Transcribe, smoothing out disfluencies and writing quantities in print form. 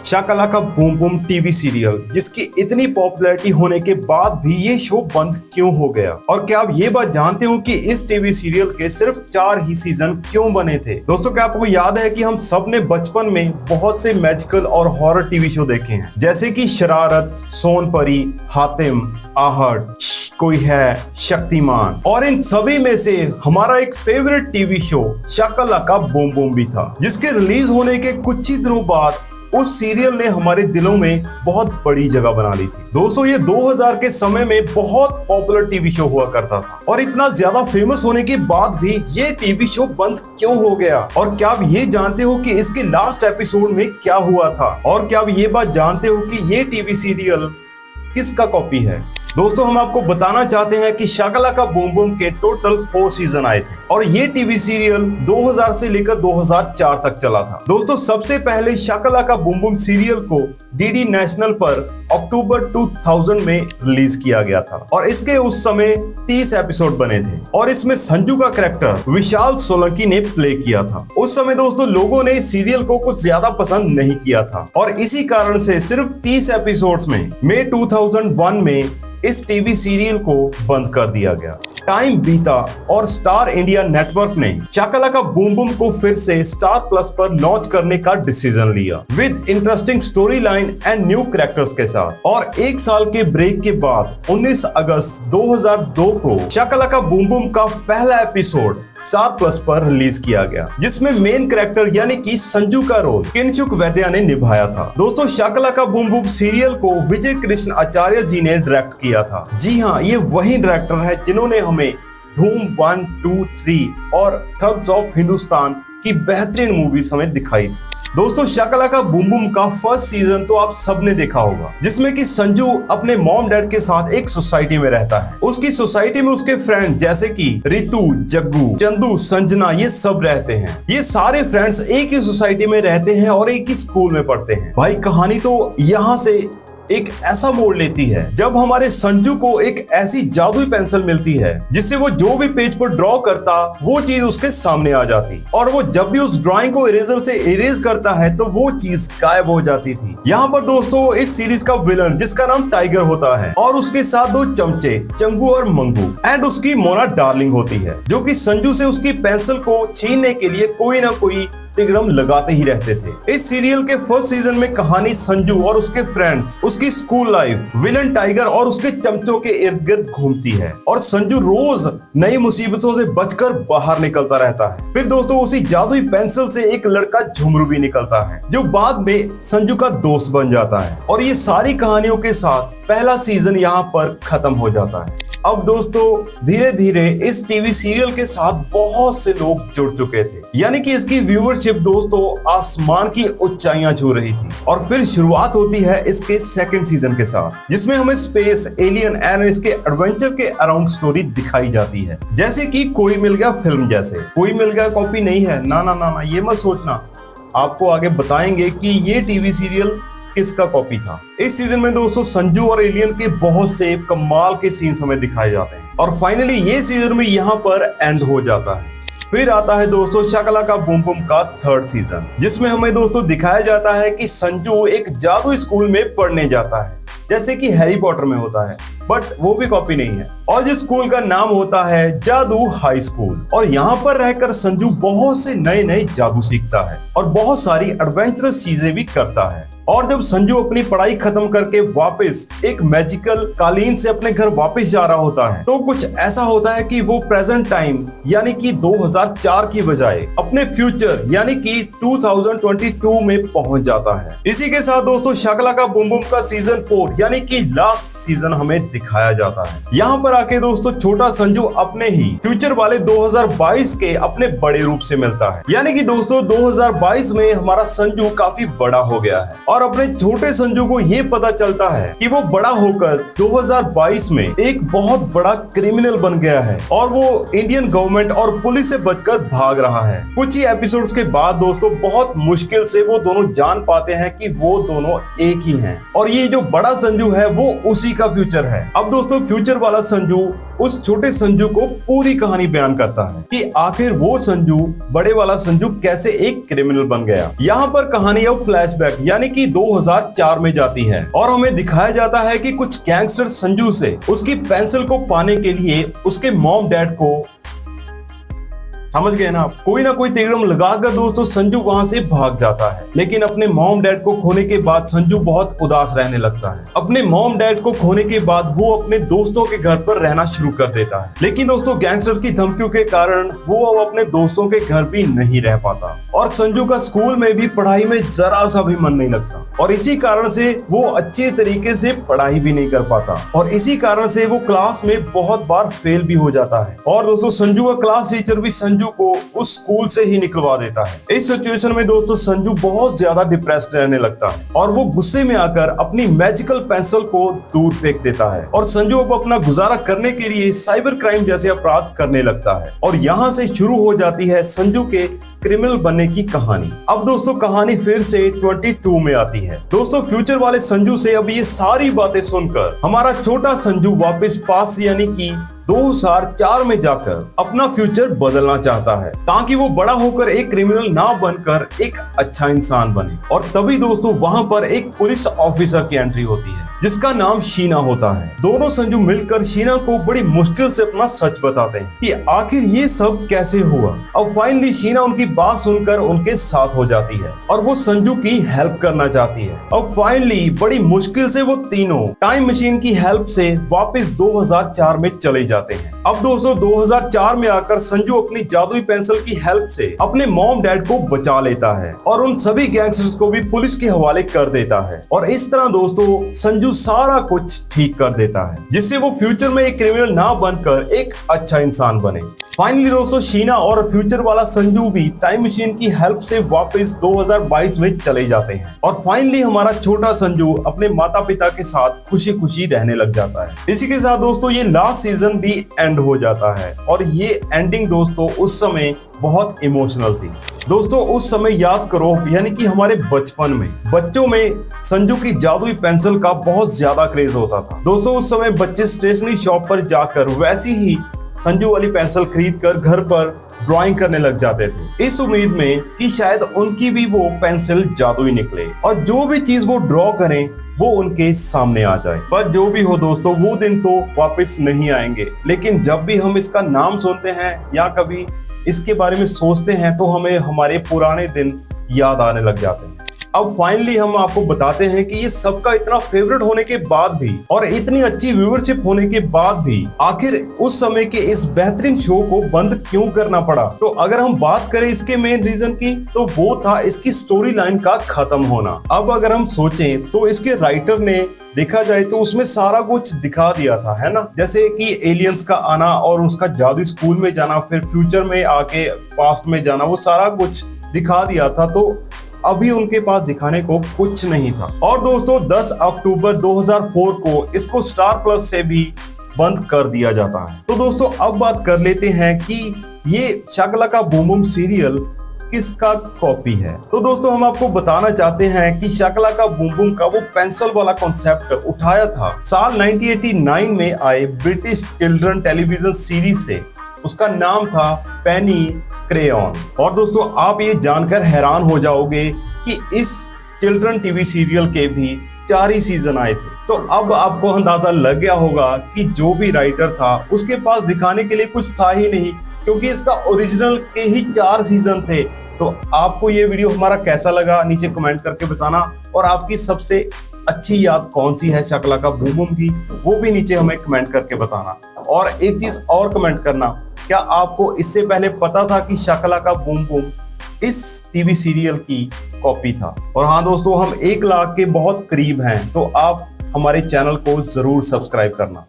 शाका Laka boom boom TV serial, जिसकी इतनी popularity होने के बाद भी ये शो बंद क्यों हो गया? और क्या आप ये बात जानते हो कि इस टीवी सीरियल के सिर्फ 4 ही सीजन क्यों बने थे? दोस्तों, क्या आपको याद है कि हम सब ने बचपन में बहुत से मैजिकल और हॉरर टीवी शो देखे हैं, जैसे कि शरारत, सोनपरी, हातिम, आहट, कोई है, शक्तिमान, और इन सभी में से हमारा एक फेवरेट टीवी शो शाका लाका बूम बूम भी था, जिसके रिलीज होने के कुछ ही दिनों बाद उस सीरियल ने हमारे दिलों में बहुत बड़ी जगह बना ली थी। दोस्तों, ये 2000 के समय में बहुत पॉपुलर टीवी शो हुआ करता था और इतना ज्यादा फेमस होने के बाद भी ये टीवी शो बंद क्यों हो गया? और क्या आप ये जानते हो कि इसके लास्ट एपिसोड में क्या हुआ था? और क्या आप ये बात जानते हो कि ये टीवी सीरियल किसका कॉपी है? दोस्तों, हम आपको बताना चाहते हैं कि शाका लाका बूम बूम के टोटल 4 सीजन आए थे और ये टीवी सीरियल 2000 से लेकर 2004 तक चला था। दोस्तों, सबसे पहले शाका लाका बूम बूम सीरियल को डीडी नेशनल पर अक्टूबर 2000 में रिलीज किया गया था और इसके उस समय 30 एपिसोड बने थे और इसमें संजू का कैरेक्टर विशाल सोलंकी ने प्ले किया था। उस समय दोस्तों, लोगों ने इस सीरियल को कुछ ज्यादा पसंद नहीं किया था और इसी कारण से सिर्फ 30 एपिसोड्स में मई 2001 में इस टीवी सीरियल को बंद कर दिया गया। टाइम बीता और स्टार इंडिया नेटवर्क ने शाका लाका बूम बूम को फिर से स्टार प्लस पर लॉन्च करने का डिसीजन लिया with interesting story line and new characters के साथ। और 1 साल के ब्रेक के बाद 19 अगस्त 2002 को शाका लाका बूम बूम का पहला एपिसोड स्टार प्लस पर रिलीज किया गया, जिसमें मेन कैरेक्टर यानी कि संजू का रोल किंशुक वैद्या ने निभाया था। दोस्तों, शाका लाका बूम बूम सीरियल को विजय कृष्ण आचार्य जी ने डायरेक्ट किया था। जी हाँ, ये वही डायरेक्टर है जिन्होंने हमें धूम 1, 2, 3 और ठग्स ऑफ हिंदुस्तान की बेहतरीन मूवीज हमें दिखाई थी। दोस्तों, शाका लाका बूम बूम का फर्स्ट सीजन तो आप सबने देखा होगा, जिसमें कि संजू अपने मॉम डैड के साथ एक सोसाइटी में रहता है। उसकी सोसाइटी में उसके फ्रेंड जैसे कि रितु, जग्गू, चंदू, संजना, ये सब रहते हैं। ये सारे फ्रेंड्स एक ही सोसाइटी में रहते हैं और एक ही स्कूल में पढ़ते हैं। भाई, कहानी तो यहाँ से एक ऐसा मोड़ लेती है जब हमारे संजू को एक ऐसी जादुई पेंसिल मिलती है जिससे वो जो भी पेज पर ड्रॉ करता वो चीज उसके सामने आ जाती और वो जब भी उस ड्राइंग को इरेजर से इरेज करता है तो वो चीज गायब हो जाती थी। यहाँ पर दोस्तों, इस सीरीज का विलन जिसका नाम टाइगर होता है और उसके साथ 2 चमचे चंगू और मंगू एंड उसकी मोना डार्लिंग होती है, जो कि संजू से उसकी पेंसिल को छीनने के लिए कोई ना कोई तिगड़म लगाते ही रहते थे। इस सीरियल के फर्स्ट सीजन में कहानी संजू और उसके फ्रेंड्स, उसकी स्कूल लाइफ, विलन टाइगर और उसके चमचों के इर्द गिर्द घूमती है और संजू रोज नई मुसीबतों से बचकर बाहर निकलता रहता है। फिर दोस्तों, उसी जादुई पेंसिल से एक लड़का झुमरू भी निकलता है जो बाद में संजू का दोस्त बन जाता है और ये सारी कहानियों के साथ पहला सीजन यहाँ पर खत्म हो जाता है। अब दोस्तों, धीरे धीरे इस टीवी सीरियल के साथ बहुत से लोग जुड़ चुके थे, यानी कि इसकी व्यूवरशिप दोस्तों आसमान की ऊंचाइयां छू रही थी। और फिर शुरुआत होती है इसके सेकंड सीजन के साथ, जिसमें हमें स्पेस, एलियन एंड इसके एडवेंचर के अराउंड स्टोरी दिखाई जाती है, जैसे कि कोई मिल गया फिल्म जैसे। कोई मिल गया कॉपी नहीं है, ना ना ना ना, ये मत सोचना। आपको आगे बताएंगे कि ये टीवी सीरियल किसका कॉपी था। इस सीजन में दोस्तों, संजू और एलियन के बहुत से कमाल के सीन्स हमें दिखाए जाते हैं और फाइनली ये सीजन में यहाँ पर एंड हो जाता है। फिर आता है दोस्तों शाका लाका बूम बूम का 3rd सीजन, जिसमें हमें दोस्तों दिखाया जाता है कि संजू एक जादू स्कूल में पढ़ने जाता है, जैसे कि हैरी पॉटर में होता है, बट वो भी कॉपी नहीं है। और जिस स्कूल का नाम होता है जादू हाई स्कूल। और यहाँ पर रहकर संजू बहुत से नए नए जादू सीखता है और बहुत सारी एडवेंचरस चीजें भी करता है। और जब संजू अपनी पढ़ाई खत्म करके वापस एक मैजिकल कालीन से अपने घर वापस जा रहा होता है, तो कुछ ऐसा होता है कि वो प्रेजेंट टाइम यानी कि 2004 की बजाय अपने फ्यूचर यानी कि 2022 में पहुंच जाता है। इसी के साथ दोस्तों, शाका लाका बूम बूम का सीजन 4 यानी कि लास्ट सीजन हमें दिखाया जाता है। यहाँ पर आके दोस्तों, छोटा संजू अपने ही फ्यूचर वाले 2022 के अपने बड़े रूप से मिलता है, यानी कि दोस्तों 2022 में हमारा संजू काफी बड़ा हो गया है और अपने छोटे संजू को ये पता चलता है कि वो बड़ा होकर 2022 में एक बहुत बड़ा क्रिमिनल बन गया है और वो इंडियन गवर्नमेंट और पुलिस से बचकर भाग रहा है। कुछ ही एपिसोड्स के बाद दोस्तों, बहुत मुश्किल से वो दोनों जान पाते हैं कि वो दोनों एक ही हैं और ये जो बड़ा संजू है वो उसी का फ्यूचर है। अब दोस्तों, फ्यूचर वाला संजू उस छोटे संजू को पूरी कहानी बयान करता है कि आखिर वो संजू, बड़े वाला संजू कैसे एक क्रिमिनल बन गया। यहाँ पर कहानी अब फ्लैशबैक यानी कि 2004 में जाती है और हमें दिखाया जाता है कि कुछ गैंगस्टर संजू से उसकी पेंसिल को पाने के लिए उसके मॉम डैड को, समझ गए ना, कोई ना कोई तिगड़म लगाकर दोस्तों संजू वहां से भाग जाता है। लेकिन अपने मॉम डैड को खोने के बाद संजू बहुत उदास रहने लगता है। अपने मॉम डैड को खोने के बाद वो अपने दोस्तों के घर पर रहना शुरू कर देता है। लेकिन दोस्तों गैंगस्टर की धमकियों के कारण वो अब अपने दोस्तों के घर भी नहीं रह पाता और संजू का स्कूल में भी पढ़ाई में जरा सा भी मन नहीं लगता और इसी कारण से वो अच्छे तरीके से पढ़ाई भी नहीं कर पाता और इसी कारण से वो क्लास में बहुत बार फेल भी हो जाता है। और दोस्तों संजू का क्लास टीचर भी संजू को उस स्कूल से ही निकलवा देता है। इस सिचुएशन में दोस्तों संजू बहुत ज्यादा डिप्रेस्ड रहने लगता है और वो गुस्से में आकर अपनी मैजिकल पेंसिल को दूर फेंक देता है और संजू अब अपना गुजारा करने के लिए साइबर क्राइम जैसे अपराध करने लगता है। और यहाँ से शुरू हो जाती है संजू के क्रिमिनल बनने की कहानी। अब दोस्तों कहानी फिर से 22 में आती है। दोस्तों फ्यूचर वाले संजू से अब ये सारी बातें सुनकर हमारा छोटा संजू वापस पास यानी कि 2004 में जाकर अपना फ्यूचर बदलना चाहता है ताकि वो बड़ा होकर एक क्रिमिनल ना बनकर एक अच्छा इंसान बने। और तभी दोस्तों वहां पर एक पुलिस ऑफिसर की एंट्री होती है जिसका नाम शीना होता है। दोनों संजू मिलकर शीना को बड़ी मुश्किल से अपना सच बताते हैं कि आखिर ये सब कैसे हुआ। अब फाइनली शीना उनकी बात सुनकर उनके साथ हो जाती है और वो संजू की हेल्प करना चाहती है। अब फाइनली बड़ी मुश्किल से वो तीनों टाइम मशीन की हेल्प से वापस 2004 में चले जाते हैं। अब दोस्तों 2004 में आकर संजू अपनी जादुई पेंसिल की हेल्प से अपने मॉम डैड को बचा लेता है और उन सभी गैंगस्टर्स को भी पुलिस के हवाले कर देता है और इस तरह दोस्तों संजू सारा कुछ ठीक कर देता है जिससे वो फ्यूचर में एक क्रिमिनल ना बनकर एक अच्छा इंसान बने। फाइनली दोस्तों शीना और फ्यूचर वाला संजू भी टाइम मशीन की हेल्प से वापस 2022 में चले जाते हैं और फाइनली हमारा छोटा संजू अपने माता पिता के साथ खुशी खुशी रहने लग जाता है। इसी के साथ दोस्तों ये लास्ट सीजन भी एंड हो जाता है और ये एंडिंग दोस्तों उस समय बहुत इमोशनल थी। दोस्तों उस समय याद करो यानी कि हमारे बचपन में बच्चों में संजू की जादुई पेंसिल का बहुत ज्यादा क्रेज होता था। दोस्तों उस समय बच्चे स्टेशनरी शॉप पर जाकर वैसी ही संजू वाली पेंसिल खरीद कर घर पर ड्राइंग करने लग जाते थे इस उम्मीद में कि शायद उनकी भी वो पेंसिल जादुई निकले और जो भी चीज वो ड्रॉ करें वो उनके सामने आ जाए। पर जो भी हो दोस्तों वो दिन तो वापस नहीं आएंगे। लेकिन जब भी हम इसका नाम सुनते हैं या कभी इसके बारे में सोचते हैं तो हमें हमारे पुराने दिन याद आने लग जाते हैं। अब फाइनली हम आपको बताते हैं कि ये सबका इतना फेवरेट होने के बाद भी और इतनी अच्छी व्यूअरशिप होने के बाद भी आखिर उस समय के इस बेहतरीन शो को बंद क्यों करना पड़ा। तो अगर हम बात करें इसके मेन रीजन की तो वो था इसकी स्टोरी लाइन का खत्म होना। अब अगर हम सोचें तो इसके राइटर ने देखा जाए तो उसमें सारा कुछ दिखा दिया था, है ना, जैसे कि एलियंस का आना और उसका जादू स्कूल में जाना, फिर फ्यूचर में आके पास्ट में जाना, वो सारा कुछ दिखा दिया था। तो अभी उनके पास दिखाने को कुछ नहीं था। और दोस्तों 10 अक्टूबर 2004 को इसको स्टार प्लस से भी बंद कर दिया जाता है। तो दोस्तों अब बात कर लेते हैं कि ये शाका बूम बूम सीरियल किसका कॉपी है। तो दोस्तों हम आपको बताना चाहते हैं कि शाका बूम बूम का वो पेंसिल वाला कॉन्सेप्ट उठाया था साल 1989 में आए ब्रिटिश चिल्ड्रन टेलीविजन सीरीज से। उसका नाम था पेनी क्रेयॉन। और दोस्तों आप ये जानकर हैरान हो जाओगे कि इस चिल्ड्रन टीवी सीरियल के भी 4 ही सीजन आए थे। तो अब आपको अंदाजा लग गया होगा कि जो भी राइटर था उसके पास दिखाने के लिए कुछ था ही नहीं, क्योंकि इसका ओरिजिनल के ही 4 सीजन थे। तो आपको ये वीडियो हमारा कैसा लगा नीचे कमेंट करके बताना और आपकी सबसे अच्छी याद कौन सी है शाका बूम बूम की, वो भी नीचे हमें कमेंट करके बताना। और एक चीज और कमेंट करना, क्या आपको इससे पहले पता था कि शाका बूम बूम इस टीवी सीरियल की कॉपी था? और हाँ दोस्तों हम 1 लाख के बहुत करीब हैं, तो आप हमारे चैनल को जरूर सब्सक्राइब करना।